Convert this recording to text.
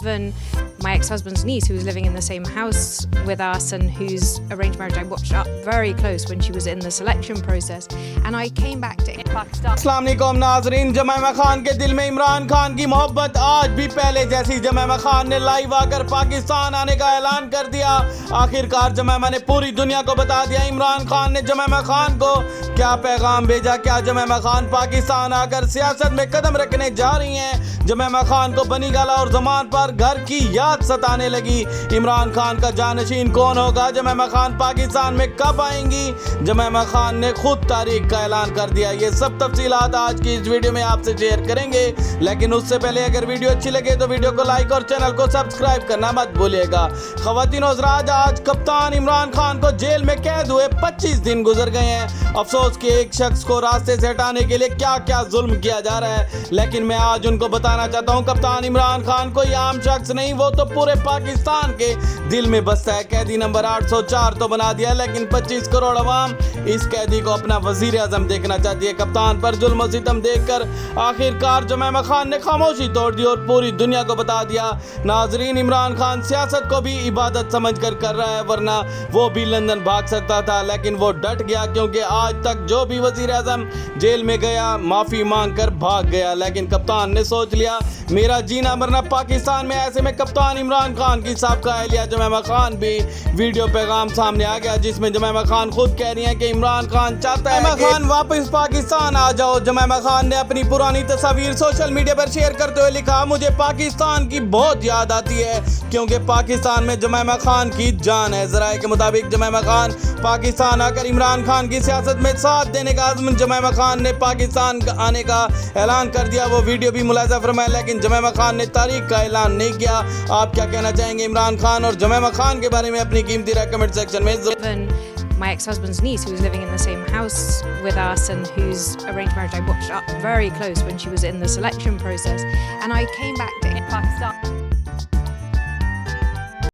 Even my ex-husband's niece, who was living in the same house with us and whose arranged marriage I watched up very close when she was in the selection process, and I came back to Pakistan. अस्सलाम वालेकुम नाज़रीन, जमीमा खान के दिल में इमरान खान की मोहब्बत आज भी पहले जैसी। जमीमा खान ने लाइव आकर पाकिस्तान आने का ऐलान कर दिया। आखिरकार जमीमा ने पूरी दुनिया को बता दिया इमरान खान ने जमीमा खान को क्या पैगाम भेजा। क्या जमीमा खान पाकिस्तान आकर सियासत में कदम रखने जा रही हैं? जमीमा खान को बनी गाला और ज़मान पर घर की याद सताने लगी। इमरान खान का जानशीन कौन होगा? जमीमा खान पाकिस्तान में कब आएंगी? जमीमा खान ने खुद तारीख का ऐलान कर दिया। ये सब तफसीलात आज की इस वीडियो में आपसे शेयर करेंगे, लेकिन उससे पहले अगर वीडियो अच्छी लगे तो वीडियो को लाइक और चैनल को सब्सक्राइब करना मत भूलिएगा। ख़वातीन और हज़रात, आज कप्तान इमरान खान को जेल में कैद हुए 25 दिन गुजर गए हैं। अफसोस कि एक शख्स को रास्ते से हटाने के लिए क्या क्या जुल्म किया जा रहा है, लेकिन मैं आज उनको बताना चाहता हूँ कप्तान इमरान खान कोई आम शख्स नहीं, वो तो पूरे पाकिस्तान के दिल में बसता है। कैदी नंबर 804 तो बना दिया, लेकिन 25 करोड़ अवाम इस कैदी को अपना वजीर आजम देखना चाहती है। कप्तान पर जुल्म और सितम देखकर आखिरकार जमीमा खान ने खामोशी तोड़ दी और पूरी दुनिया को बता दिया। नाजरीन, इमरान खान सियासत को भी इबादत समझकर कर रहा है, वरना वो भी लंदन भाग सकता था, लेकिन वो डट गया क्योंकि आज तक जो भी वजीर आजम जेल में गया माफ़ी मांग कर भाग गया। लेकिन कप्तान ने सोच लिया मेरा जीना मरना पाकिस्तान में। ऐसे में कप्तान इमरान खान की साबका अहलिया जमीमा खान भी वीडियो पैगाम सामने आ गया, जिसमें जमीमा खान खुद कह रही हैं कि इमरान खान चाहता है जमीमा खान वापस पाकिस्तान आ जाओ। जमीमा खान ने अपनी पुरानी तस्वीर सोशल मीडिया पर शेयर करते हुए लिखा, मुझे पाकिस्तान की बहुत याद आती है क्योंकि पाकिस्तान में जमीमा खान की जान है। ज़राए के मुताबिक जमीमा खान पाकिस्तान आकर इमरान खान की सियासत में साथ देने का आज़म जमीमा खान ने पाकिस्तान आने का ऐलान कर दिया। वो वीडियो भी मुलाहिज़ा फरमाया, लेकिन जमीमा खान ने तारीख का ऐलान नहीं किया। आप क्या कहना चाहेंगे इमरान खान और जमीमा खान के बारे में? अपनी कीमती राय कमेंट सेक्शन में। Even my ex-husband's niece, who was living in the same house with us and whose arranged marriage I watched up very close when she was in the selection process, and I came back to Pakistan.